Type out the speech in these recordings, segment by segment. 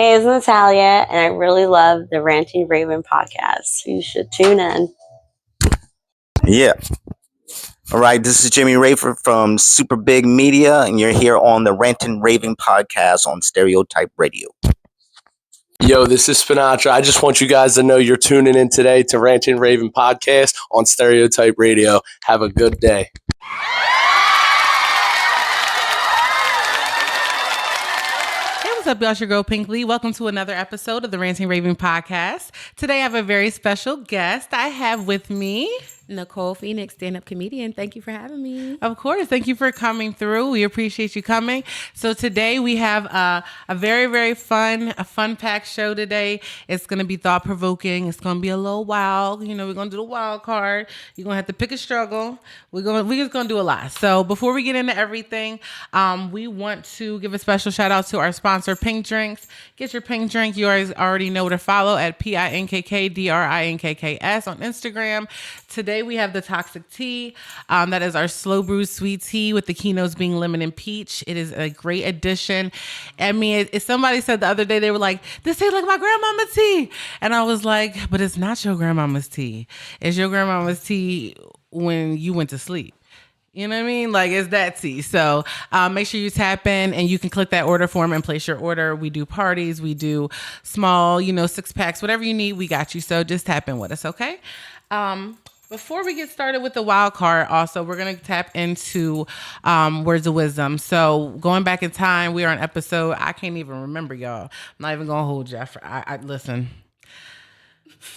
Hey, it's Natalia, and I really love the Ranting Raving Podcast. You should tune in. Yeah. All right. This is Jimmy Rafer from Super Big Media, and you're here on the Ranting Raving Podcast on Stereotype Radio. Yo, this is Spinatra. I just want you guys to know you're tuning in today to Ranting Raving Podcast on Stereotype Radio. Have a good day. What's up, y'all? It's your girl Pink Lee. Welcome to another episode of the Ranting Raving Podcast. Today I have a very special guest. I have with me NICOLE PHOENIX, stand-up comedian. Thank you for having me. Of course. Thank you for coming through. We appreciate you coming. So today we have a very, very fun-packed show today. It's going to be thought-provoking. It's going to be a little wild. You know, we're going to do the wild card. You're going to have to pick a struggle. We're just going to do a lot. So before we get into everything, we want to give a special shout out to our sponsor, Pink Drinks. Get your Pink Drink. You already know where to follow at PINKKDRINKKS on Instagram. Today we have the Toxic Tea. That is our slow brew sweet tea with the keynotes being lemon and peach. It is a great addition. I mean, somebody said the other day, they were like, this tastes like my grandmama's tea. And I was like, but it's not your grandmama's tea. It's your grandmama's tea when you went to sleep. You know what I mean? Like, it's that tea. So make sure you tap in and you can click that order form and place your order. We do parties. We do small, 6 packs, whatever you need, we got you. So just tap in with us, okay? Before we get started with the wild card, also, we're going to tap into words of wisdom. So going back in time, we are on episode, I can't even remember, y'all. I'm not even going to hold you.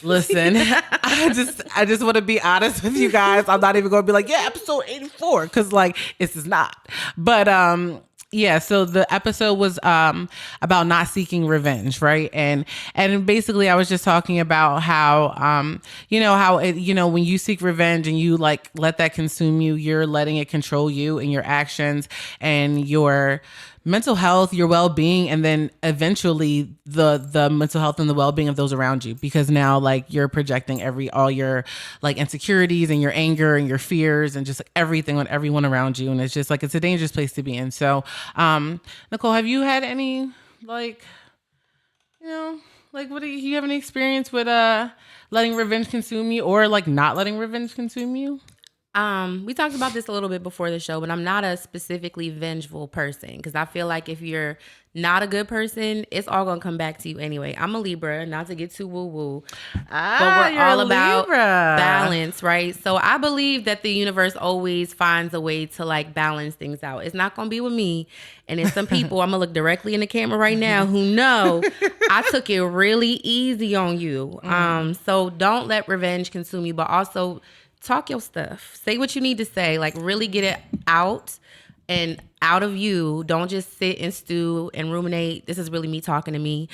Listen, I just want to be honest with you guys. I'm not even going to be like, yeah, episode 84, because this is not. But yeah, so the episode was about not seeking revenge, right? And basically I was just talking about how when you seek revenge and you let that consume you, you're letting it control you and your actions and your mental health, your well-being, and then eventually the mental health and the well-being of those around you, because now you're projecting all your insecurities and your anger and your fears and just everything on everyone around you, and it's just it's a dangerous place to be in. So NICOLE, have you had any what do you have any experience with letting revenge consume you, or not letting revenge consume you? We talked about this a little bit before the show, but I'm not a specifically vengeful person, because I feel like if you're not a good person, it's all going to come back to you anyway. I'm a Libra, not to get too woo-woo, but we're all about balance, right? So I believe that the universe always finds a way to balance things out. It's not going to be with me. And there's some people, I'm going to look directly in the camera right now, who know I took it really easy on you. So don't let revenge consume you, but also talk your stuff. Say what you need to say. Really get it out and out of you. Don't just sit and stew and ruminate. This is really me talking to me.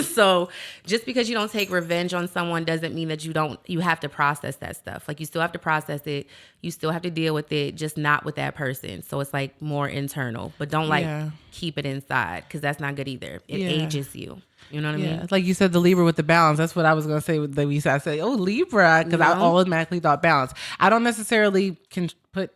So just because you don't take revenge on someone doesn't mean that you have to process that stuff. You still have to process it. You still have to deal with it, just not with that person. So it's more internal, but don't keep it inside, because that's not good either. It ages you. You know what I mean? It's like you said, the Libra with the balance. That's what I was going to say. I say, oh, Libra, because I automatically thought balance. I don't necessarily can put,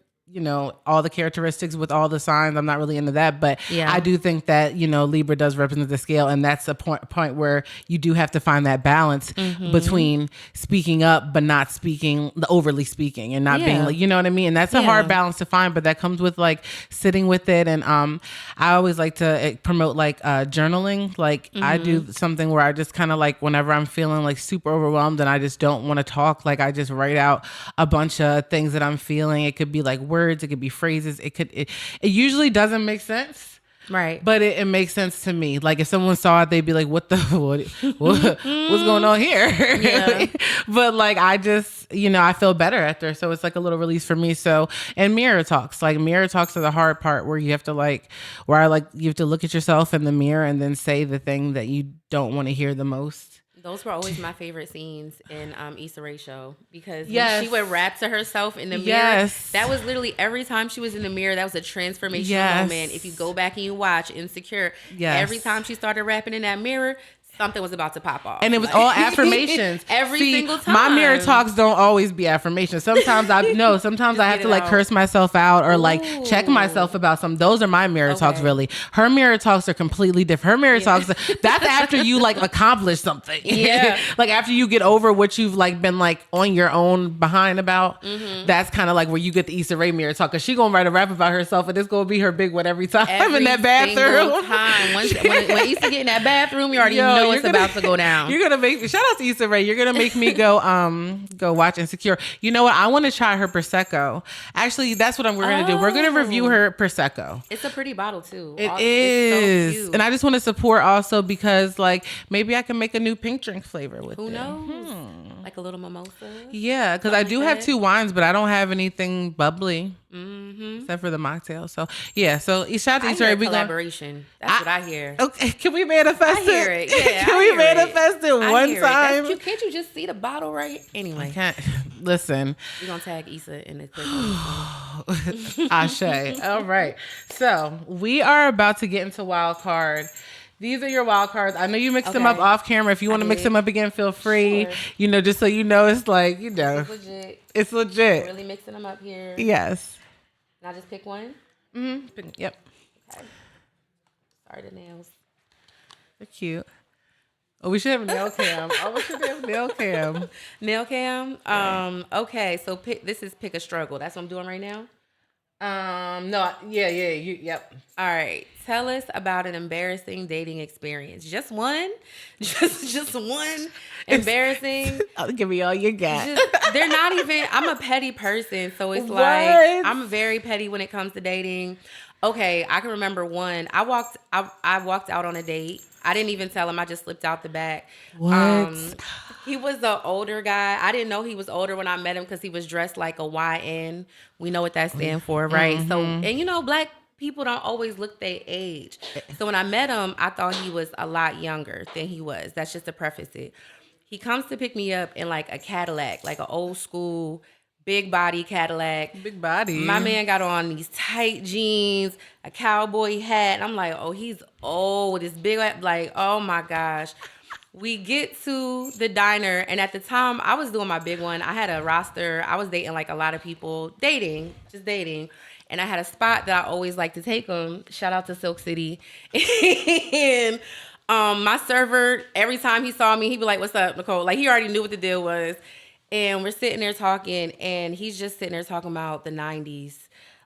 all the characteristics with all the signs. I'm not really into that. But I do think that, Libra does represent the scale. And that's a point where you do have to find that balance between speaking up, but not overly speaking, and not being you know what I mean? And that's a hard balance to find, but that comes with sitting with it. And I always like to promote journaling. I do something where I just kind of whenever I'm feeling super overwhelmed and I just don't want to talk, I just write out a bunch of things that I'm feeling. It could be words, it could be phrases, it usually doesn't make sense, right? But it makes sense to me. If someone saw it, they'd be like, what's going on here? But I just I feel better after, so it's a little release for me. So, and mirror talks are the hard part, where you have to you have to look at yourself in the mirror and then say the thing that you don't want to hear the most. Those were always my favorite scenes in Issa Rae's show, because when she would rap to herself in the mirror, that was literally every time she was in the mirror, that was a transformational moment. If you go back and you watch Insecure, every time she started rapping in that mirror, something was about to pop off. And it was all affirmations. Every single time. My mirror talks don't always be affirmations. Sometimes I have to like curse myself out or like check myself about something. Those are my mirror talks, really. Her mirror talks are completely different. Her mirror talks, that's after you like accomplish something. Yeah. Like after you get over what you've like been like on your own behind about, that's kind of like where you get the Issa Rae mirror talk. Cause she gonna write a rap about herself and it's gonna be her big one every time in that bathroom. Time. When Issa get in that bathroom, you already know it's about to go down. You're gonna make shout out to Issa Rae. You're gonna make me go watch Insecure. You know what? I want to try her Prosecco. Actually, that's what we're gonna do. We're gonna review her Prosecco. It's a pretty bottle too. It is, so cute. and I just want to support also because like maybe I can make a new pink drink flavor with Who it. knows? Like a little mimosa. Yeah, because I do have 2 wines, but I don't have anything bubbly except for the mocktail. So yeah, so shout out to Issa Rae. Collaboration. That's what I hear. Okay, can we manifest I hear it. Yeah, Can we manifest it one time? Can't you just see the bottle right? Anyway, I can't. Listen. We're gonna tag Issa in the clip. Ashe. All right. So we are about to get into wild card. These are your wild cards. I know you mixed them up off camera. If you want to mix them up again, feel free. Sure. You know, just so you know, it's like, you know. It's legit. It's legit. Really mixing them up here. Yes. Can I just pick one? Mm-hmm. Yep. Okay. Sorry, the nails. They're cute. Oh, we should have a nail cam. We should have a nail cam. Nail cam? Okay, so this is pick a struggle. That's what I'm doing right now? No, yep. All right. Tell us about an embarrassing dating experience. Just one? Just one embarrassing? Give me all you got. They're not even, I'm a petty person, so it's like, I'm very petty when it comes to dating. Okay, I can remember one. I walked out on a date. I didn't even tell him. I just slipped out the back. What? He was an older guy. I didn't know he was older when I met him because he was dressed like a YN. We know what that stands for, right? So, and you know, black people don't always look their age. So when I met him, I thought he was a lot younger than he was. That's just to preface it. He comes to pick me up in like a Cadillac, like an old school big body Cadillac. Big body. My man got on these tight jeans, a cowboy hat. And I'm like, oh, he's old with his big, like, oh my gosh. We get to the diner, and at the time, I was doing my big one. I had a roster. I was dating like a lot of people, just dating. And I had a spot that I always like to take them. Shout out to Silk City. And my server, every time he saw me, he'd be like, what's up, Nicole? Like, he already knew what the deal was. And we're sitting there talking, and he's just sitting there talking about the 90s.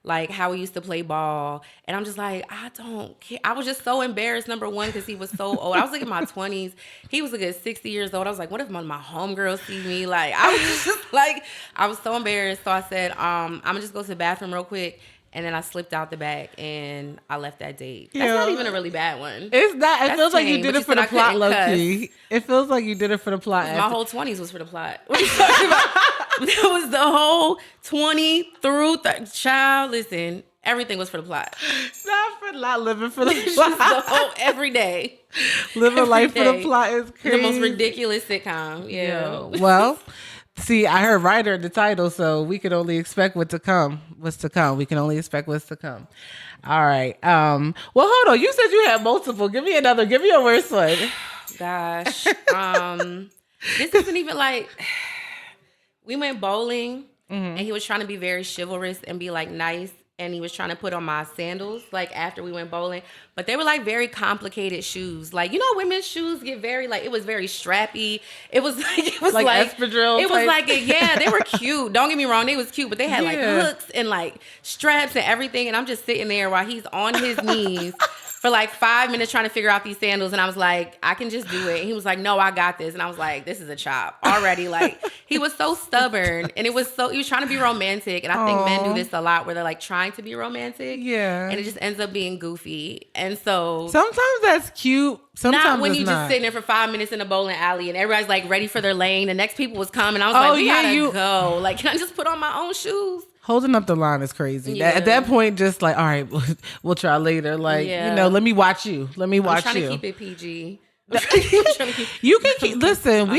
Like how we used to play ball. And I'm just like, I don't care. I was just so embarrassed, number one, because he was so old. I was like in my 20s. He was a good 60 years old. I was like, what if one of my homegirls see me? Like, I was just like, I was so embarrassed. So I said, I'm going to just go to the bathroom real quick. And then I slipped out the back and I left that date. That's not even a really bad one. It's not. It feels like you did it for the plot, low cuss. key. It feels like you did it for the plot. My whole 20s was for the plot. What are you talking about? That was the whole 20 through child. Listen, everything was for the plot. Not living for the plot. The whole every day. Living life for the plot is crazy. The most ridiculous sitcom. Yeah. Well, see, I heard writer in the title, so we can only expect what's to come. We can only expect what's to come. All right. Well, hold on. You said you had multiple. Give me a worse one. Gosh. This isn't even like, we went bowling and he was trying to be very chivalrous and be like nice. And he was trying to put on my sandals, like after we went bowling. But they were like very complicated shoes. Like, you know, women's shoes get very like, it was very strappy. It was like espadrille. It was like, they were cute. Don't get me wrong. They was cute, but they had like hooks and like straps and everything. And I'm just sitting there while he's on his knees for like 5 minutes trying to figure out these sandals. And I was like, I can just do it. And he was like, no, I got this. And I was like, this is a chop already. Like, he was so stubborn. And he was trying to be romantic. And I think men do this a lot where they're like trying to be romantic. Yeah. And it just ends up being goofy. And so sometimes that's cute. Sometimes not when it's you not. just sitting there for 5 minutes in a bowling alley and everybody's like ready for their lane. The next people was coming. I was like, we gotta go. Like, can I just put on my own shoes? Holding up the line is crazy. Yeah. At that point, just like, all right, we'll try later. Like, you know, let me watch you. I'm trying to keep it PG. You can keep. Listen,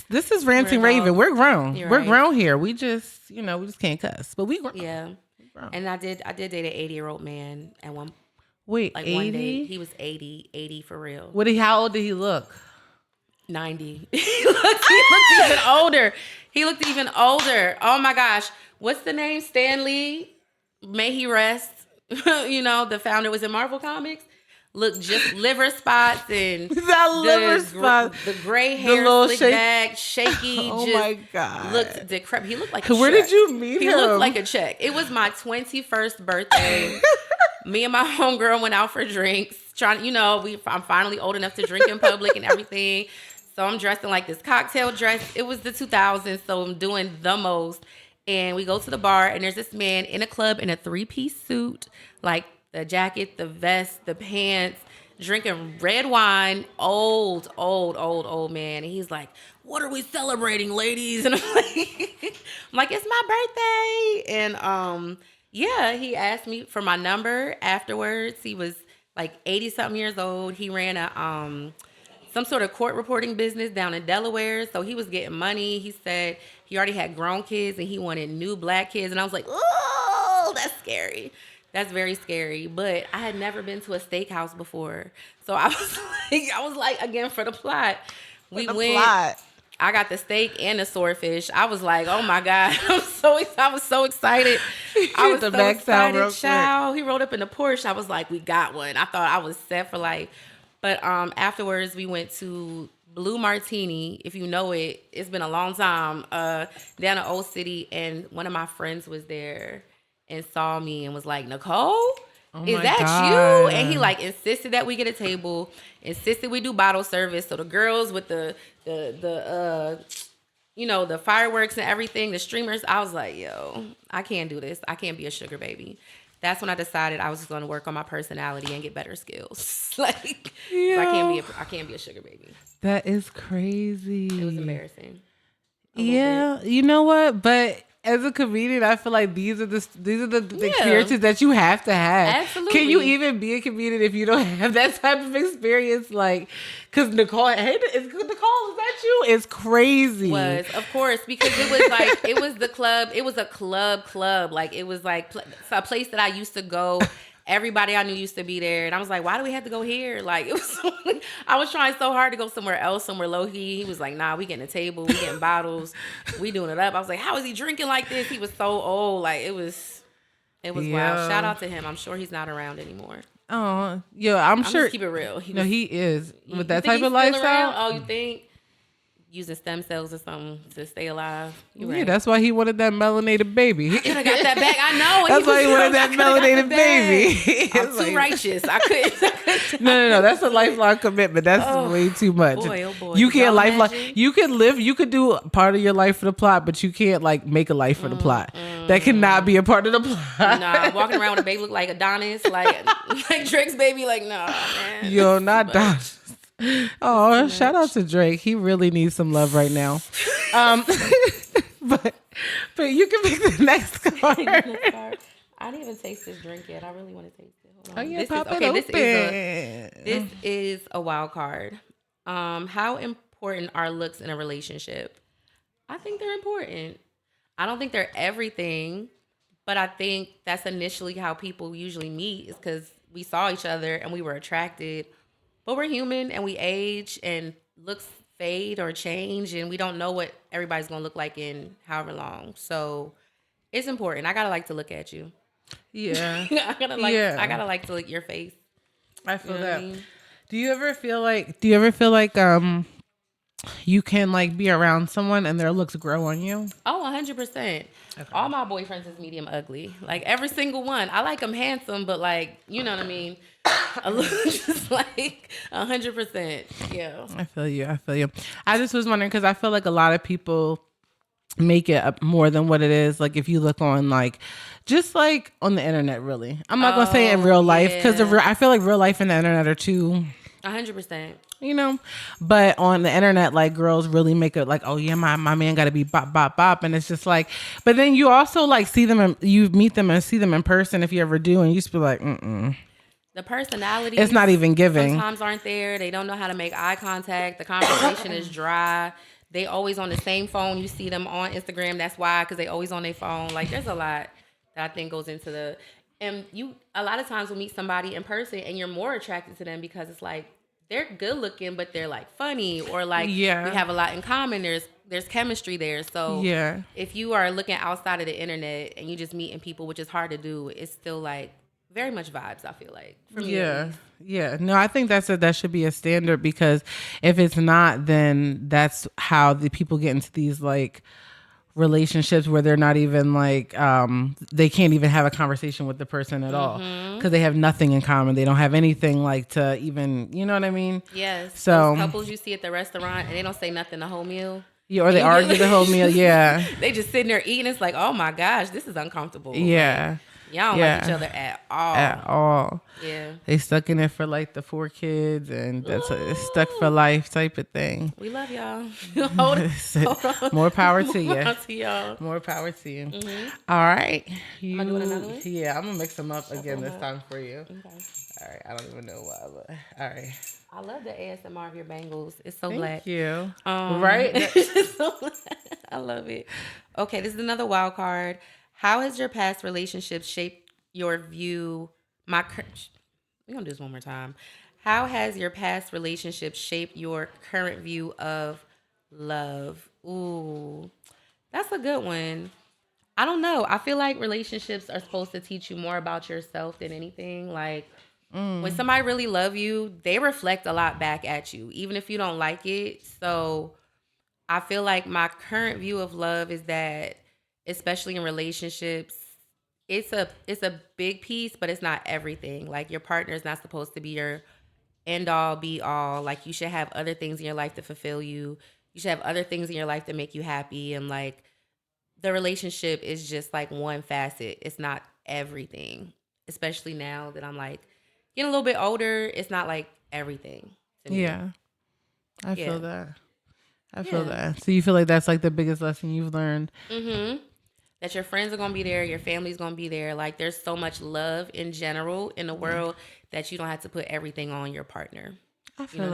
this is Ranting Raving. We're grown. We're grown here. We just, we just can't cuss. But we grown. Yeah. And I did date an 80-year-old man at one. Wait, Like 80? one day he was 80 for real. How old did he look? 90. He looked even older. He looked even older. Oh my gosh. What's the name? Stan Lee? May he rest. The founder was in Marvel Comics. Look, just liver spots and the gray hair slicked back, shaky. Oh just my God. Looked decrepit. He looked like a Where check. did you meet him? He looked like a check. It was my 21st birthday. Me and my homegirl went out for drinks. I'm finally old enough to drink in public and everything. So I'm dressed in like this cocktail dress. It was the 2000s, so I'm doing the most. And we go to the bar, and there's this man in a club in a 3-piece suit, like the jacket, the vest, the pants, drinking red wine, old man. And he's like, "What are we celebrating, ladies?" And I'm like, "It's my birthday." And he asked me for my number afterwards. He was like 80-something years old. He ran a some sort of court reporting business down in Delaware. So he was getting money. He said he already had grown kids and he wanted new black kids. And I was like, "Oh, that's scary. That's very scary." But I had never been to a steakhouse before. So I was like, again, for the plot. We went. I got the steak and the swordfish. I was like, "Oh my God." I was so excited. I was so excited. Child. He rolled up in the Porsche. I was like, "We got one." I thought I was set for life. But afterwards, we went to Blue Martini. If you know it, it's been a long time. Down in Old City, and one of my friends was there and saw me and was like, "Nicole, is that you?" And he like insisted that we get a table, insisted we do bottle service. So the girls with the fireworks and everything, the streamers. I was like, "Yo, I can't do this. I can't be a sugar baby." That's when I decided I was going to work on my personality and get better skills. So I can't be a sugar baby. That is crazy. It was embarrassing. Yeah, you know what? But as a comedian, I feel like these are the experiences that you have to have. Absolutely. Can you even be a comedian if you don't have that type of experience? Like, because Nicole, is that you? It's crazy. Of course, because it was like it was the club. It was a club. Like it was like a place that I used to go. Everybody I knew used to be there, and I was like, "Why do we have to go here?" Like it was. I was trying so hard to go somewhere else, somewhere low key. He was like, "Nah, we getting a table, we getting bottles, we doing it up." I was like, "How is he drinking like this?" He was so old. Like it was wild. Shout out to him. I'm sure he's not around anymore. Oh, yeah, I'm sure. Just keep it real. He is with that think type of lifestyle. Oh, you think? Using stem cells or something to stay alive. You're Yeah, right. that's why he wanted that melanated baby. I could have got that back. I know. That's why he wanted that melanated baby. I'm too righteous. I couldn't. No. That's a lifelong commitment. That's way too much. Oh boy. You can't lifelong. You can live. You could do part of your life for the plot, but you can't like make a life for the plot. That cannot be a part of the plot. Nah, walking around with a baby look like Adonis, like Drake's baby. Like, nah, man. Yo, not Adonis. Oh, shout out to Drake. He really needs some love right now. But you can pick the next card. I didn't even taste this drink yet. I really want to taste it. Hold on. Oh yeah, pop it open. This is a wild card. How important are looks in a relationship? I think they're important. I don't think they're everything, but I think that's initially how people usually meet is because we saw each other and we were attracted. But we're human and we age and looks fade or change and we don't know what everybody's going to look like in however long. So it's important. I got to like to look at you. Yeah. I got to like to look your face. I feel You know that. what I mean? Do you ever feel like you can like be around someone and their looks grow on you? Oh, 100%. Okay. All my boyfriends is medium ugly. Like every single one. I like them handsome, but like, you know what I mean? I look just like 100%. Yeah. I feel you. I just was wondering because I feel like a lot of people make it up more than what it is. Like if you look on like, just like on the internet, really. I'm not going to say in real life because I feel like real life and the internet are too 100%. You know, but on the internet, like girls really make it like, oh yeah, my man got to be bop, bop, bop. And it's just like, but then you also like see them and you meet them and see them in person if you ever do. And you just be like, The personality. It's not even giving. Sometimes aren't there. They don't know how to make eye contact. The conversation is dry. They always on the same phone. You see them on Instagram. That's why, because they always on their phone. Like there's a lot that I think goes into And you a lot of times will meet somebody in person and you're more attracted to them because it's like they're good looking, but they're like funny, or like we have a lot in common. There's chemistry there. So if you are looking outside of the internet and you just meeting people, which is hard to do, it's still like very much vibes, I feel like. For me, yeah. No, I think that should be a standard, because if it's not, then that's how the people get into these like relationships where they're not even like they can't even have a conversation with the person at all, because they have nothing in common. They don't have anything like to even, you know what I mean? Yes. So those couples you see at the restaurant and they don't say nothing the whole meal. Yeah, or they argue the whole meal. Yeah. They just sitting there eating. It's like, oh my gosh, this is uncomfortable. Yeah. Like, y'all don't like each other at all. At all. Yeah. They stuck in it for like the 4 kids, and that's it's stuck for life type of thing. We love y'all. hold on. More power to you. More to y'all. More power to you. All right. Am I doing another one? Yeah, I'm gonna mix them up again this time for you. Okay. All right. I don't even know why, but all right. I love the ASMR of your bangles. It's so Thank black. you. Right? I love it. Okay, this is another wild card. How has your past relationship shaped your view? We're gonna do this one more time. How has your past relationship shaped your current view of love? Ooh, that's a good one. I don't know. I feel like relationships are supposed to teach you more about yourself than anything. Like, when somebody really love you, they reflect a lot back at you, even if you don't like it. So I feel like my current view of love is that, especially in relationships, it's a big piece, but it's not everything. Like, your partner is not supposed to be your end all be all. Like, you should have other things in your life to fulfill you. You should have other things in your life that make you happy. And like, the relationship is just like one facet. It's not everything. Especially now that I'm like getting a little bit older, it's not like everything to me. Yeah. I feel that. I feel that. So you feel like that's like the biggest lesson you've learned? Mm-hmm. That your friends are going to be there, your family's going to be there. Like, there's so much love in general in the world that you don't have to put everything on your partner. I feel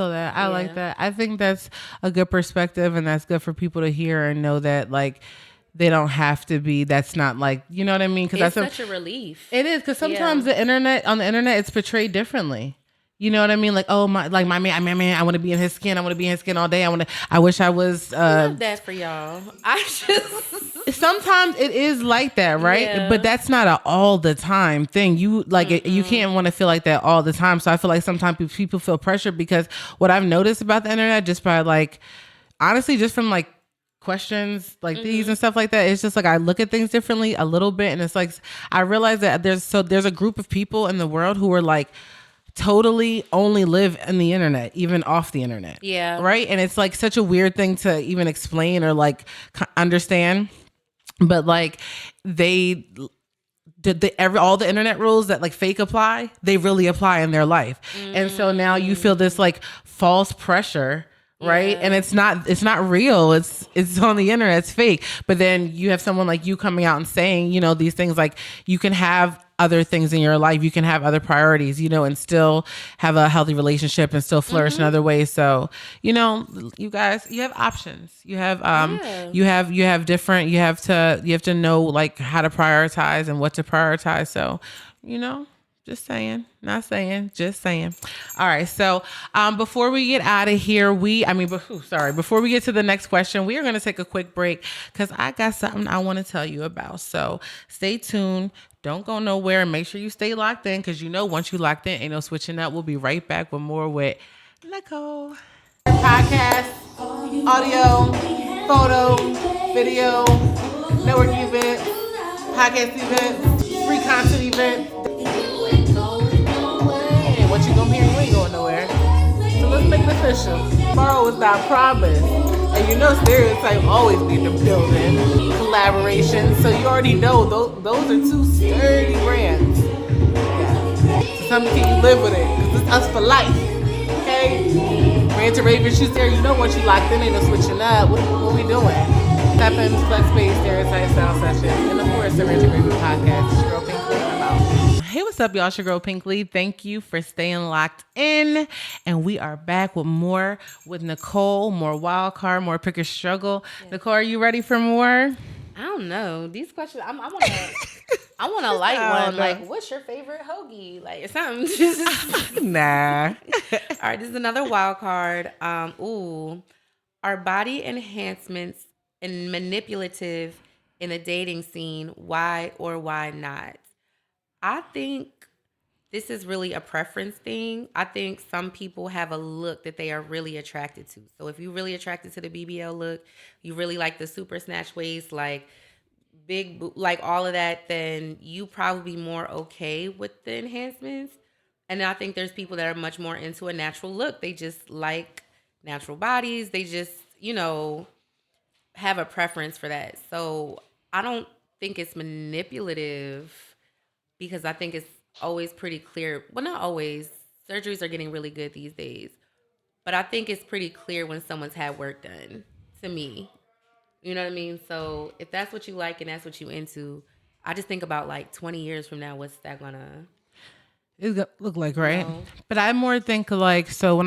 that. I like that. I think that's a good perspective, and that's good for people to hear and know that, like, they don't have to be. That's not like, you know what I mean? Because it's that's such a relief. It is, because sometimes on the internet, it's portrayed differently. You know what I mean? Like, oh my man, I want to be in his skin. I want to be in his skin all day. I wish I was. I love that for y'all. Sometimes it is like that, right? Yeah. But that's not an all the time thing. You like you can't want to feel like that all the time. So I feel like sometimes people feel pressure, because what I've noticed about the internet, just by like, honestly, just from like questions like these and stuff like that, it's just like I look at things differently a little bit, and it's like I realize that there's a group of people in the world who are like totally only live in the internet, even off the internet. Yeah. Right. And it's like such a weird thing to even explain or like understand. But like all the internet rules that like fake apply, they really apply in their life. And so now you feel this like false pressure, right? And it's not real. It's on the internet. It's fake. But then you have someone like you coming out and saying, you know, these things like you can have other things in your life, you can have other priorities, you know, and still have a healthy relationship and still flourish in other ways. So, you know, you guys, you have options. You have you have different, you have to know like how to prioritize and what to prioritize. So, you know, just saying, not saying, just saying. All right. So before we get out of here, before we get to the next question, we are going to take a quick break because I got something I want to tell you about. So stay tuned. Don't go nowhere, and make sure you stay locked in, because you know once you locked in, ain't no switching up. We'll be right back with more with Nicole. Podcast, audio, photo, video, networking events, podcast events, free content events. And what you gonna hear, you ain't going nowhere. So let's make it official. Tomorrow is not promised. And you know Stereotype always be in the building. Collaboration. So you already know those are 2 sturdy brands. Yeah. So tell me, can you live with it? Because it's us for life. Okay? Ranting Raving, she's there. You know once you locked in, ain't no switching up. What we doing? Tap in, Flex Space, Stereotype Sound Session. And of course, the Ranting Raving Podcast. It's your girl Pinkley. I'm out. Hey, what's up, y'all? It's your girl Pinkley. Thank you for staying locked in. And we are back with more with Nicole, more wild card, more pick or struggle. Yeah. Nicole, are you ready for more? I don't know. These questions, I I want a light one. no. Like, what's your favorite hoagie? Like, something. Nah. All right, this is another wild card. Are body enhancements and manipulative in the dating scene? Why or why not? I think this is really a preference thing. I think some people have a look that they are really attracted to. So if you're really attracted to the BBL look, you really like the super snatch waist, like big, like all of that, then you probably be more okay with the enhancements. And I think there's people that are much more into a natural look. They just like natural bodies. They just, have a preference for that. So I don't think it's manipulative because I think it's always pretty clear. Well, not always. Surgeries are getting really good these days. But I think it's pretty clear when someone's had work done, to me. You know what I mean? So if that's what you like and that's what you into, I just think about like 20 years from now, what's that gonna look like, right? But I more think like, so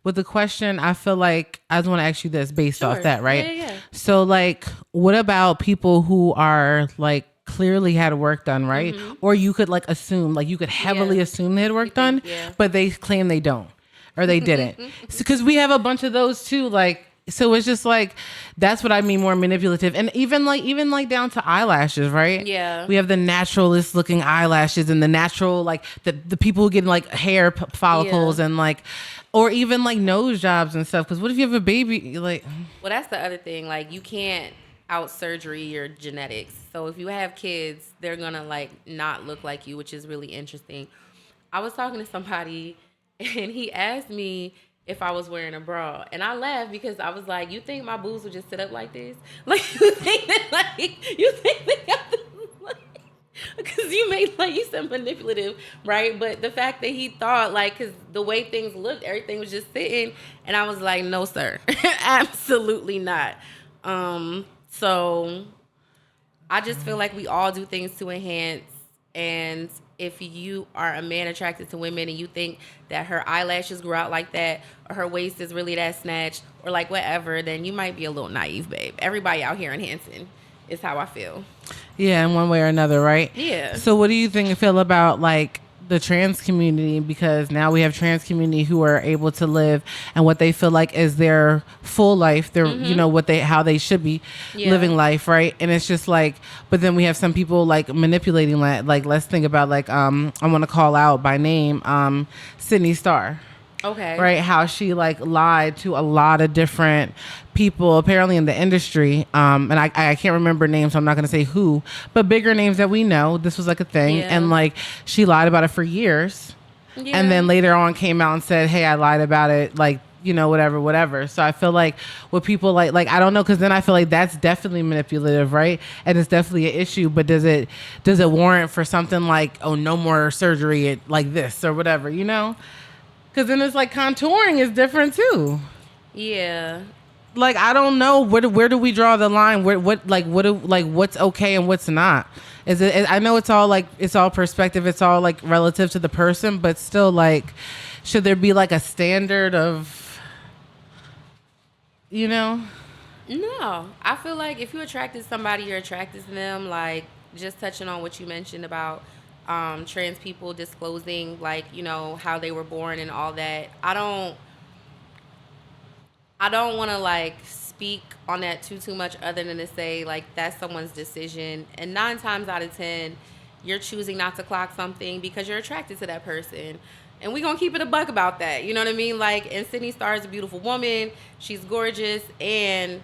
with the question, I feel like I just want to ask you this based off that, right? Yeah. So like, what about people who are like clearly had work done, right? Mm-hmm. Or you could like assume, like you could heavily assume they had work done, but they claim they don't or they didn't. Because we have a bunch of those too, like. So it's just like, that's what I mean, more manipulative. And even like down to eyelashes, right? Yeah. We have the naturalist looking eyelashes and the natural, like the people who get like hair follicles and like, or even like nose jobs and stuff. Because what if you have a baby? Like, well, that's the other thing. Like, you can't out surgery your genetics. So if you have kids, they're gonna like not look like you, which is really interesting. I was talking to somebody and he asked me if I was wearing a bra. And I laughed because I was like, you think my boobs would just sit up like this? Like, you think they got this, like, because you made, like, you said manipulative, right? But the fact that he thought, like, because the way things looked, everything was just sitting. And I was like, no, sir. Absolutely not. So I just feel like we all do things to enhance. And if you are a man attracted to women and you think that her eyelashes grew out like that, or her waist is really that snatched, or like whatever, then you might be a little naive, babe. Everybody out here enhancing is how I feel. Yeah, in one way or another, right? Yeah. So what do you feel about like the trans community? Because now we have trans community who are able to live and what they feel like is their full life, their how they should be living life, right? And it's just like, but then we have some people like manipulating that. Like, let's think about like I want to call out by name Sydney Starr. Okay. Right, how she like lied to a lot of different people apparently in the industry, and I can't remember names, so I'm not going to say who, but bigger names that we know. This was like a thing, and like she lied about it for years, and then later on came out and said, "Hey, I lied about it," like, whatever. So I feel like with people like I don't know, because then I feel like that's definitely manipulative, right? And it's definitely an issue. But does it warrant for something like, oh, no more surgery like this or whatever, Because then it's like contouring is different too. Yeah. Like, I don't know where do we draw the line? What's okay and what's not? Is it? I know it's all perspective. It's all like relative to the person, but still, like, should there be like a standard of, No, I feel like if you're attracted to somebody, you're attracted to them. Like, just touching on what you mentioned about trans people disclosing, like, how they were born and all that. I don't want to like speak on that too much, other than to say like that's someone's decision. And 9 times out of 10, you're choosing not to clock something because you're attracted to that person. And we're gonna keep it a buck about that. You know what I mean? Like, and Sydney Starr is a beautiful woman. She's gorgeous, and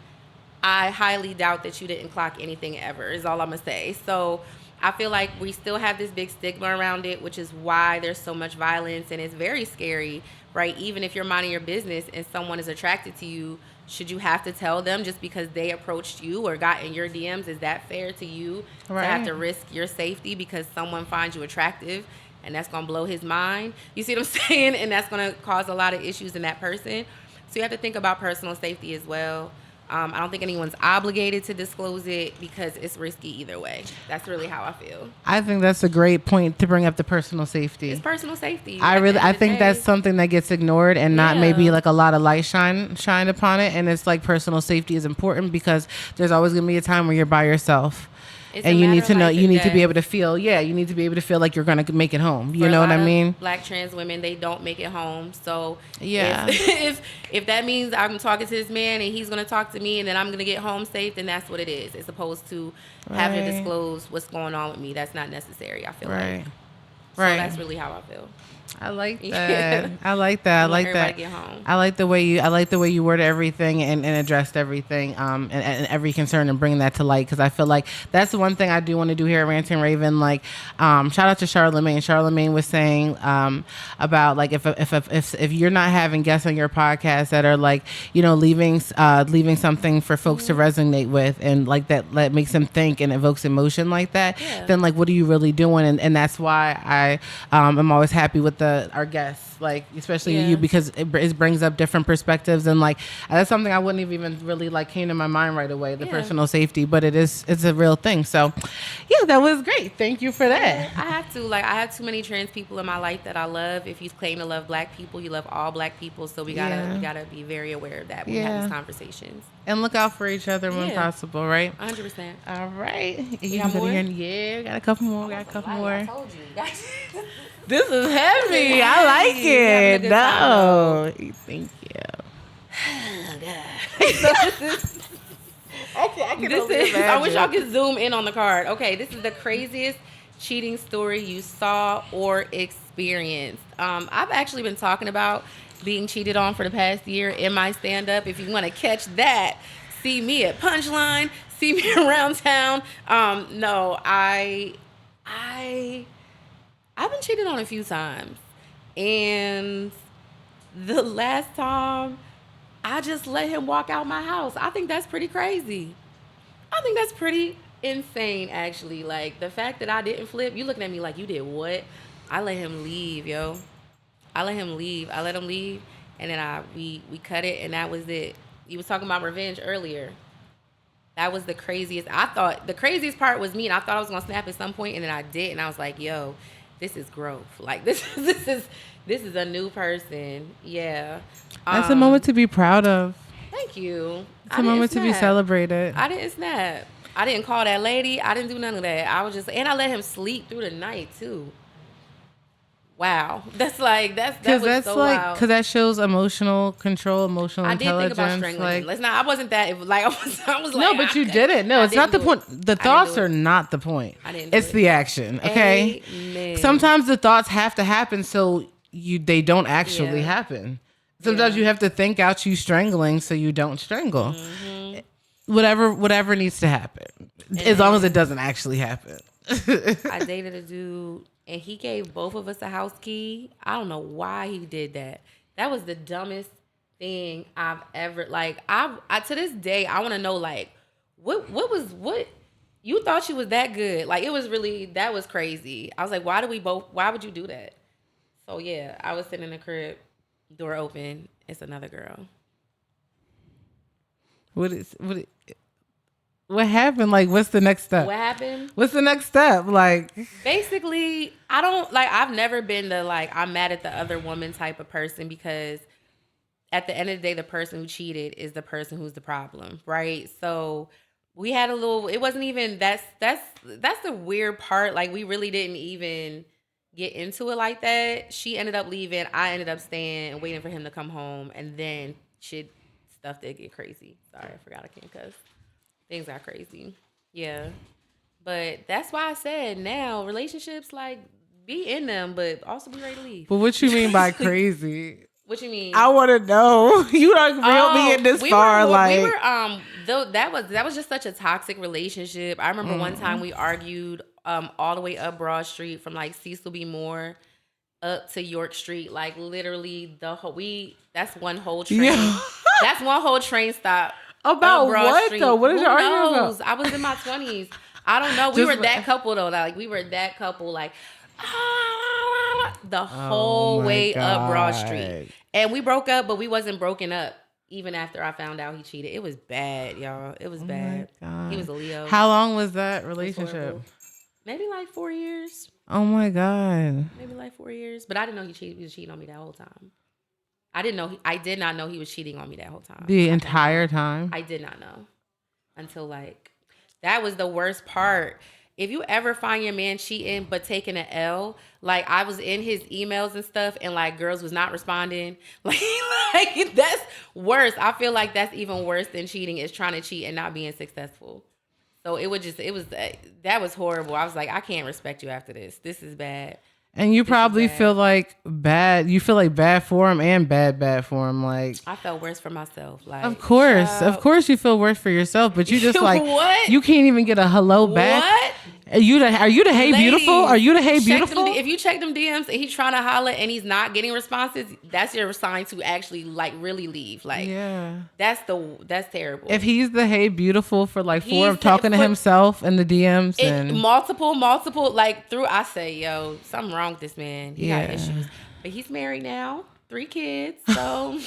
I highly doubt that you didn't clock anything ever, is all I'm gonna say. So I feel like we still have this big stigma around it, which is why there's so much violence, and it's very scary, right? Even if you're minding your business and someone is attracted to you, should you have to tell them just because they approached you or got in your DMs? Is that fair to you to have to risk your safety because someone finds you attractive and that's going to blow his mind? You see what I'm saying? And that's going to cause a lot of issues in that person. So you have to think about personal safety as well. I don't think anyone's obligated to disclose it because it's risky either way. That's really how I feel. I think that's a great point to bring up, the personal safety. It's personal safety. I think that's something that gets ignored and not maybe like a lot of light shine upon it. And it's like personal safety is important because there's always going to be a time where you're by yourself. It's and a you matter need of to know, life you and need to be death. able to feel, you need to be able to feel like you're going to make it home. You For know a what I lot of mean? Black trans women, they don't make it home. So Yeah. if that means I'm talking to this man and he's going to talk to me and then I'm going to get home safe, then that's what it is. It's opposed to having to Right. disclose what's going on with me. That's not necessary, I feel Right. like. Right. So that's really how I feel. I like that. Yeah. I like that. I I want like everybody that. to get home. I like the way you worded everything and addressed everything and every concern and bringing that to light, because I feel like that's the one thing I do want to do here at Ranting Raven. Like, shout out to Charlemagne. Charlemagne was saying about like if you're not having guests on your podcast that are like, you know, leaving something for folks to resonate with and like that makes them think and evokes emotion like that, then like what are you really doing? And that's why I am always happy with our guests, like especially you, because it brings up different perspectives, and like that's something I wouldn't have even really like came to my mind right away, the personal safety, but it's a real thing. So yeah, that was great. Thank you for that. I have too many trans people in my life that I love. If you claim to love Black people, you love all Black people. So we gotta be very aware of that when we have these conversations. And look out for each other when possible, right? 100%. All right. You got more? Yeah, got a couple more. I told you. This is heavy. I like it. No. Thank you. I wish y'all could zoom in on the card. Okay, this is the craziest cheating story you saw or experienced. I've actually been talking about being cheated on for the past year in my stand-up. If you want to catch that, see me at Punchline, see me around town. No, I've been cheated on a few times, and the last time I just let him walk out my house. I think that's pretty crazy. I think that's pretty insane, actually. Like, the fact that I didn't flip, you looking at me like, you did what? I let him leave, yo. I let him leave, and then we cut it, and that was it. You was talking about revenge earlier. That was the craziest. I thought the craziest part was me, and I thought I was gonna snap at some point, and then I did, and I was like, yo, this is growth. Like, this is a new person. Yeah. That's a moment to be proud of. Thank you. It's a moment to be celebrated. I didn't snap. I didn't call that lady. I didn't do none of that. I was just, and I let him sleep through the night too. Wow, that's so wild. Because that shows emotional control, emotional intelligence. I did think about strangling him. Let's not. I wasn't that. Like I was like. No, but you didn't. No, it's not the point. The thoughts are not the point. It's the action. Okay. Amen. Sometimes the thoughts have to happen so they don't actually happen. Sometimes you have to think out you strangling so you don't strangle. Mm-hmm. Whatever needs to happen, as long as it doesn't actually happen. I dated a dude, and he gave both of us a house key. I don't know why he did that. That was the dumbest thing I've ever, like, I to this day, I want to know, like, what you thought you was that good? Like, that was crazy. I was like, why would you do that? So yeah, I was sitting in the crib, door open, it's another girl. What happened? Like, what's the next step? What happened? What's the next step? Like, basically, I've never been the, like, I'm mad at the other woman type of person, because at the end of the day, the person who cheated is the person who's the problem, right? So we had it wasn't even, that's the weird part. Like, we really didn't even get into it like that. She ended up leaving. I ended up staying and waiting for him to come home, and then stuff did get crazy. Sorry, I forgot I can't cuss. Things got crazy. Yeah. But that's why I said now relationships, like, be in them, but also be ready to leave. But what you mean by crazy? What you mean? I want to know. You don't reel me in this far. That was just such a toxic relationship. I remember one time we argued all the way up Broad Street from, like, Cecil B. Moore up to York Street. Like, literally that's one whole train. Yeah. That's one whole train stop. About what Street. Though? What is your argument about? I was in my 20s. I don't know. We were that couple though. Like, we were that couple. Like, the whole way up Broad Street, and we broke up, but we wasn't broken up even after I found out he cheated. It was bad, y'all. It was bad. He was a Leo. How long was that relationship? Maybe like 4 years. Oh my God. Maybe like 4 years. But I didn't know he was cheating on me that whole time. I did not know he was cheating on me that whole time. The entire time? I did not know until, like, That was the worst part. If you ever find your man cheating but taking an L, like I was in his emails and stuff, and like girls was not responding, like that's worse. I feel like that's even worse than cheating, is trying to cheat and not being successful. So that was horrible. I was like, I can't respect you after this. This is bad. And you probably feel like bad. You feel like bad for him and bad for him. Like, I felt worse for myself. Like, of course you feel worse for yourself, but you just like, what? You can't even get a hello back. What? Are you the Hey Ladies, Beautiful? Are you the Hey Beautiful? If you check them DMs and he's trying to holler and he's not getting responses, that's your sign to actually like really leave. Like, yeah, that's terrible. If he's the Hey Beautiful for like talking to himself in the DMs and multiple, like I say, yo, something wrong with this man. He got issues, but he's married now, 3 kids. So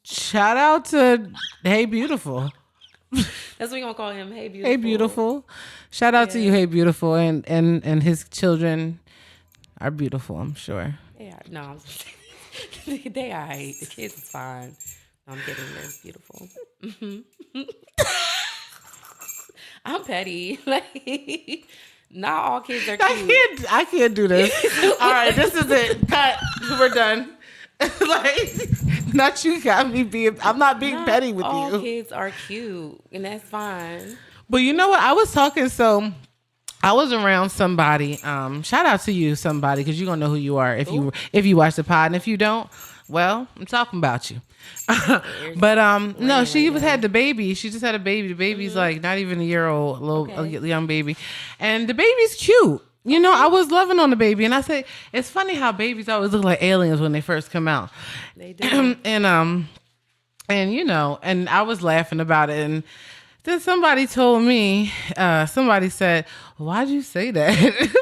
shout out to Hey Beautiful. That's what we gonna call him. Hey Beautiful. Hey Beautiful. Shout out to you, Hey Beautiful, and his children are beautiful, I'm sure. Yeah, no, they are right. The kids is fine. No, I'm kidding. They're beautiful. I'm petty. Like, not all kids are cute. I can't do this. All right, this is it. Cut. We're done. Like, not you got me being. I'm not being petty with you. All kids are cute, and that's fine. But you know what? I was talking. So I was around somebody. Shout out to you, somebody, because you're gonna know who you are if you watch the pod, and if you don't, well, I'm talking about you. But no, she had the baby. She just had a baby. The baby's like not even a year old, a young baby, and the baby's cute. You know, I was loving on the baby, and I said, it's funny how babies always look like aliens when they first come out. They do. And you know, and I was laughing about it, and then somebody told me, somebody said, why'd you say that?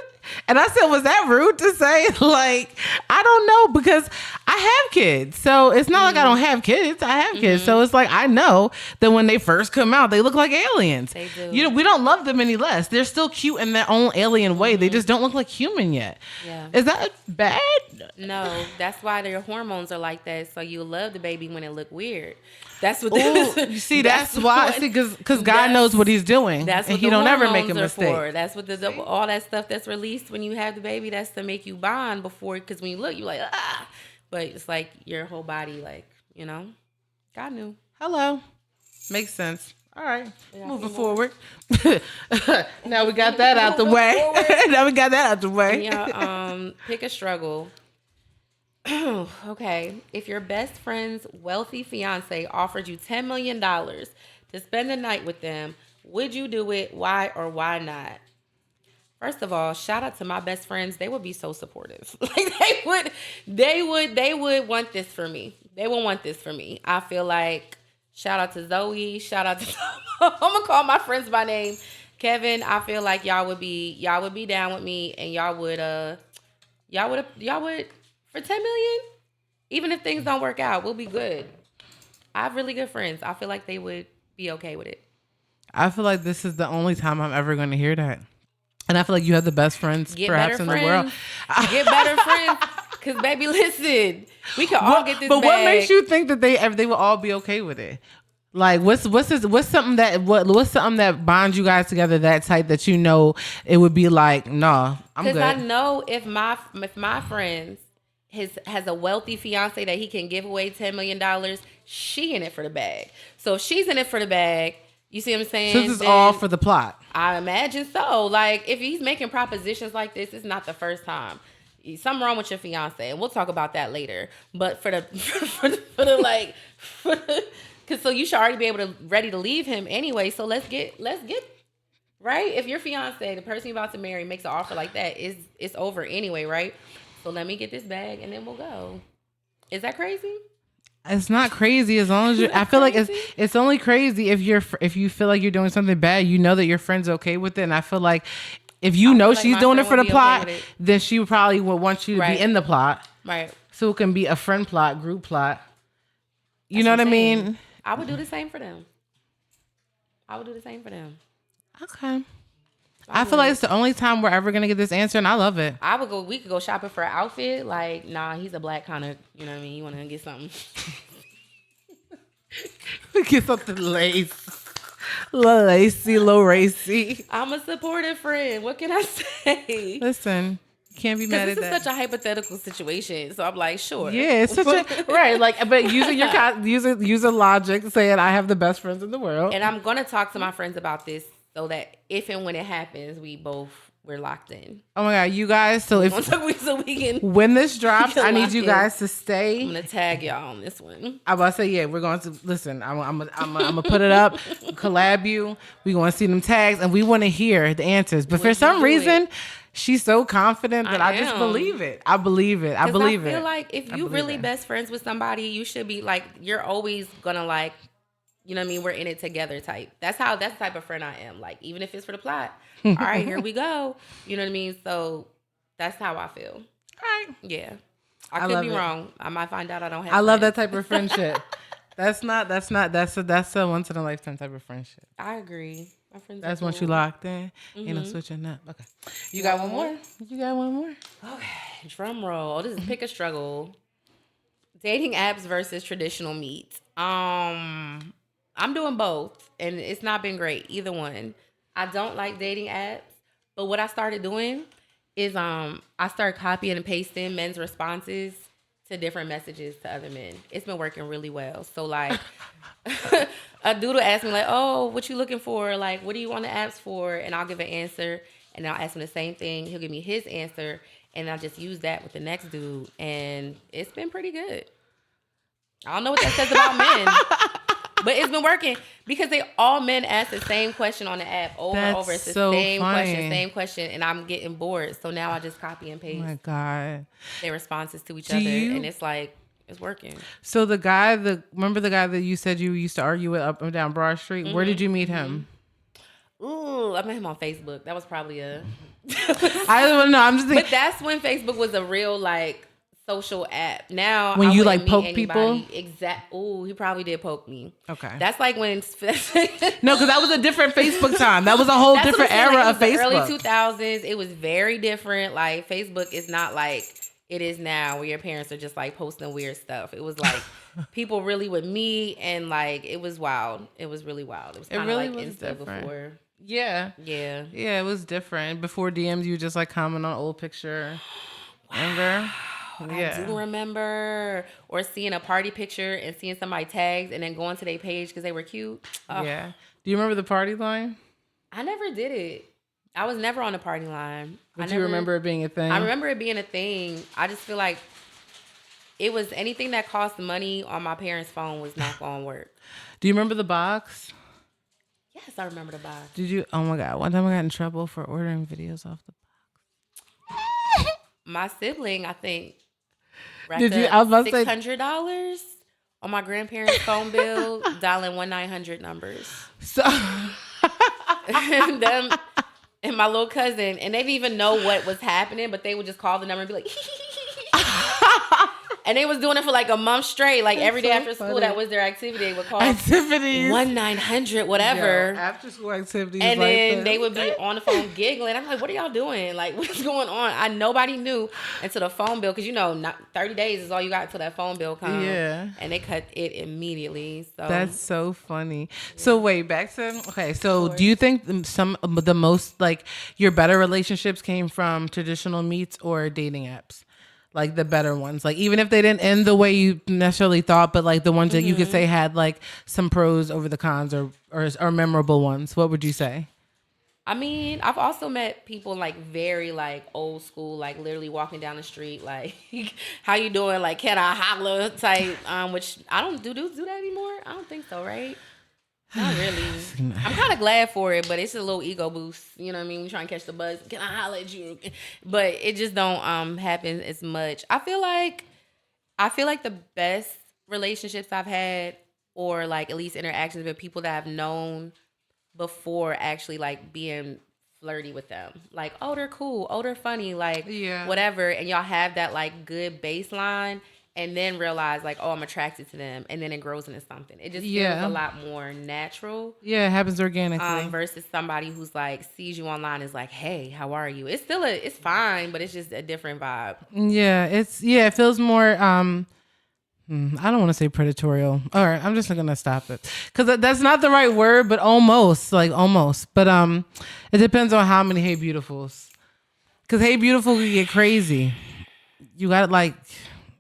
And I said, was that rude to say? Like, I don't know, because I have kids. So it's not like I don't have kids. I have kids. So it's like, I know that when they first come out, they look like aliens. They do. You know, we don't love them any less. They're still cute in their own alien way. They just don't look like human yet. Yeah. Is that bad? No, that's why their hormones are like that. So you love the baby when it look weird. That's what. You see, that's why. See, because God knows what He's doing. That's what He don't ever make a mistake. For. That's what all that stuff that's released when you have the baby. That's to make you bond before. Because when you look, you're like but it's like your whole body, like, you know, God knew. Hello, makes sense. All right, moving forward. Now we got that out the way. Yeah. Pick a struggle. Okay. If your best friend's wealthy fiance offered you $10 million to spend the night with them, would you do it? Why or why not? First of all, shout out to my best friends. They would be so supportive. Like they would want this for me. They would want this for me. I feel like, shout out to Zoe. Shout out to I'm gonna call my friends by name. Kevin, I feel like y'all would be down with me, and y'all would for $10 million, even if things don't work out, we'll be good. I have really good friends. I feel like they would be okay with it. I feel like this is the only time I'm ever going to hear that. And I feel like you have the best friends perhaps in the world. Get better friends. Because, baby, listen, we can all get this But bag. what makes you think that they will all be okay with it? Like, what's something that bonds you guys together that tight that you know it would be like, no, I'm good. Because I know if my friends has a wealthy fiance that he can give away $10 million, she in it for the bag. So if she's in it for the bag, you see what I'm saying? So this is all for the plot. I imagine so. Like, if he's making propositions like this, it's not the first time. Something wrong with your fiance, and we'll talk about that later. But because so you should already be ready to leave him anyway. So let's get right. If your fiance, the person you're about to marry, makes an offer like that, it's over anyway, right? So let me get this bag and then we'll go. Is that crazy? It's not crazy as long as you. I feel like it's only crazy if you feel like you're doing something bad. You know that your friend's okay with it, and I feel like if you know she's doing it for the plot, then she probably would want you to be in the plot, right? So it can be a friend plot, group plot. You know what I mean? I would do the same for them. Okay. I feel like it's the only time we're ever gonna get this answer, and I love it. We could go shopping for an outfit. Like, nah, he's a black kind of, you know what I mean? You want to get something. Get something lace. Low lacy, low racy. I'm a supportive friend. What can I say? Listen, can't be mad Because at this that. is such a hypothetical situation. So I'm like, sure. Yeah, it's such a right. Like, but using your using logic, saying I have the best friends in the world, And I'm gonna talk to my friends about this so that if and when it happens, we're locked in. oh my god, you guys! So if So we can. when this drops, can I need lock you in. guys to stay. I'm gonna tag y'all on this one. I'm about to say, yeah, we're going to listen. I'm gonna put it up, collab you. We going to see them tags, and we want to hear the answers. But for some reason, she's so confident that I just believe it. I believe it. I believe it. I feel like if you really best friends with somebody, you should be like, you're always gonna like, you know what I mean? We're in it together type. That's the type of friend I am. Like, even if it's for the plot, all right, here we go. You know what I mean? So that's how I feel. All right. Yeah. I could be wrong. I might find out I don't have I love that friends. type of friendship. That's a once in a lifetime type of friendship. I agree. My friends That's are once you cool. locked in. Ain't no switching up. Okay. You got one more? You got one more? Okay. Drum roll. Oh, this is pick a struggle. Dating apps versus traditional meets. I'm doing both, and it's not been great, either one. I don't like dating apps, but what I started doing is I started copying and pasting men's responses to different messages to other men. It's been working really well. So like a dude will ask me like, oh, what you looking for? Like, what do you want the apps for? And I'll give an answer, and I'll ask him the same thing. He'll give me his answer, and I'll just use that with the next dude, and it's been pretty good. I don't know what that says about men. But it's been working because all men ask the same question on the app over and over. It's the same question, and I'm getting bored. So now I just copy and paste Oh my God. their responses to each other, and it's like, it's working. So remember the guy that you said you used to argue with up and down Broad Street? Mm-hmm. Where did you meet him? Ooh, I met him on Facebook. That was probably I don't know. I'm just thinking. But that's when Facebook was a real like social app. Now when I you wouldn't like poke meet people, Ooh, he probably did poke me. Okay, that's like when no, because that was a different Facebook time. That was a whole different era of Facebook. Early 2000s, it was very different. Like Facebook is not like it is now, where your parents are just like posting weird stuff. It was like people really would meet, and like it was wild. It was really wild. It was kind of really like Insta different. before. Yeah, it was different. Before DMs, you just like comment on old picture. Remember? Yeah. I do remember, or seeing a party picture and seeing somebody tagged and then going to their page because they were cute. Yeah. Do you remember the party line? I never did it. I was never on the party line. But you remember it being a thing? I remember it being a thing. I just feel like it was anything that cost money on my parents' phone was not going to work. Do you remember the box? Yes, I remember the box. Did you? Oh my God. One time I got in trouble for ordering videos off the box. My sibling, I think, did you? I was about to say $600 on my grandparents' phone bill, dialing 1-900 numbers. So and them and my little cousin, and they didn't even know what was happening, but they would just call the number and be like, and they was doing it for like a month straight. Like every day after school, that was their activity. They would call activities 1-900 whatever. After school activities, and then they would be on the phone giggling. I'm like, what are y'all doing? Like, what's going on? Nobody knew until the phone bill, because you know, 30 days is all you got until that phone bill comes. Yeah, and they cut it immediately. So that's so funny. Yeah. So wait, back to okay. So do you think some of the most like your better relationships came from traditional meets or dating apps? Like the better ones, like even if they didn't end the way you necessarily thought, but like the ones that you could say had like some pros over the cons or memorable ones. What would you say? I mean, I've also met people like very like old school, like literally walking down the street, like how you doing? Like, can I holla type? Which I don't do that anymore. I don't think so, right? Not really. I'm kind of glad for it, but it's a little ego boost. You know what I mean? We trying to catch the buzz. Can I holler at you? But it just don't happen as much. I feel like the best relationships I've had, or like at least interactions with people that I've known before actually like being flirty with them. Like, oh, they're cool. Oh, they're funny. Like, whatever. And y'all have that like good baseline. And then realize like, oh, I'm attracted to them, and then it grows into something. It just feels a lot more natural. Yeah, it happens organically. Versus somebody who's like sees you online is like, hey, how are you? It's still it's fine, but it's just a different vibe. Yeah, it feels more I don't want to say predatorial. All right, I'm just gonna stop it because that's not the right word, but almost. But it depends on how many Hey Beautifuls. Because Hey Beautiful could get crazy. You got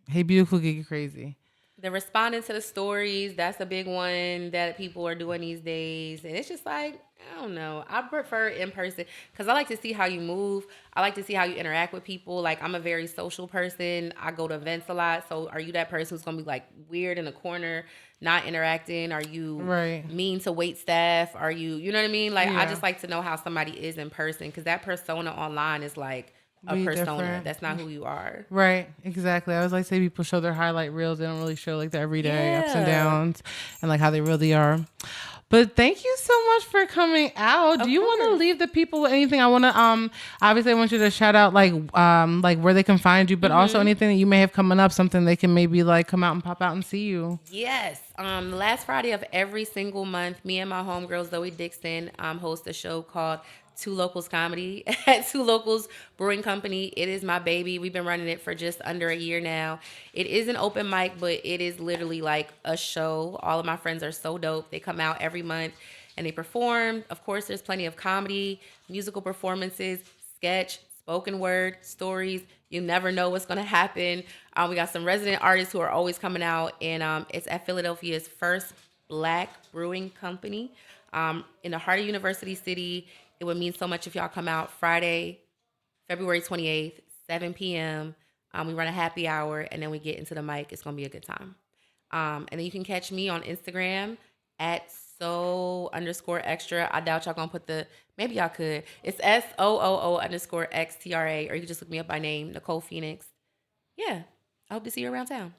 Hey Beautiful could get crazy. The responding to the stories, that's a big one that people are doing these days. And it's just like, I don't know. I prefer in person because I like to see how you move. I like to see how you interact with people. Like, I'm a very social person. I go to events a lot. So are you that person who's going to be like weird in the corner, not interacting? Are you mean to wait staff? Are you know what I mean? Like, I just like to know how somebody is in person because that persona online is like a persona. Different. That's not who you are. Right. Exactly. I always like to say people show their highlight reels. They don't really show like the everyday ups and downs and like how they really are. But thank you so much for coming out. Do you want to leave the people with anything? I want to obviously I want you to shout out like where they can find you, but also anything that you may have coming up, something they can maybe like come out and pop out and see you. Yes. Last Friday of every single month, me and my homegirl Zoe Dixon host a show called Two Locals Comedy at Two Locals Brewing Company. It is my baby. We've been running it for just under a year now. It is an open mic, but it is literally like a show. All of my friends are so dope. They come out every month and they perform. Of course, there's plenty of comedy, musical performances, sketch, spoken word, stories. You never know what's going to happen. We got some resident artists who are always coming out, and it's at Philadelphia's first Black brewing company in the heart of University City. It would mean so much if y'all come out Friday, February 28th, 7 p.m. We run a happy hour, and then we get into the mic. It's going to be a good time. And then you can catch me on Instagram at so_extra. I doubt y'all going to put maybe y'all could. It's SOOO_XTRA, or you can just look me up by name, Nicole Phoenix. Yeah. I hope to see you around town.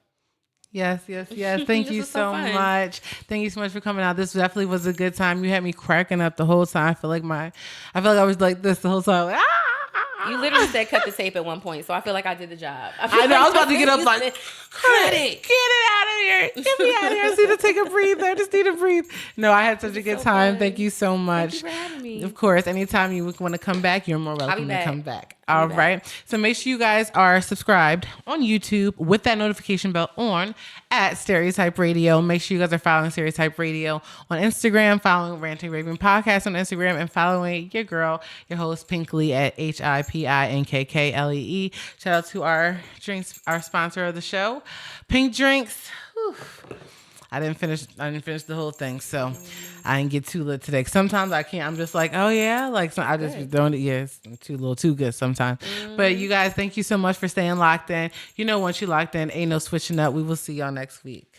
Yes. Thank you so much. Thank you so much for coming out. This definitely was a good time. You had me cracking up the whole time. I feel like I was like this the whole time. Like, You literally said cut the tape at one point, so I feel like I did the job. I know. I was about to get up like, credit. Get it out of here. Get me out of here. I just need to take a breather. I just need to breathe. No, I had such a good time. Fun. Thank you so much. Thank you for having me. Of course, anytime you want to come back, you're more welcome to come back. All right. So make sure you guys are subscribed on YouTube with that notification bell on at Stereotype Radio. Make sure you guys are following Stereotype Radio on Instagram, following Ranting Raving Podcast on Instagram, and following your girl, your host, Pinkley at HIPINKKLEE. Shout out to our drinks, our sponsor of the show, Pink Drinks. Whew. I didn't finish the whole thing, so I didn't get too lit today. Sometimes I can't. I'm just like, oh yeah, like so I just be throwing it. Yes, too good sometimes. But you guys, thank you so much for staying locked in. You know, once you locked in, ain't no switching up. We will see y'all next week.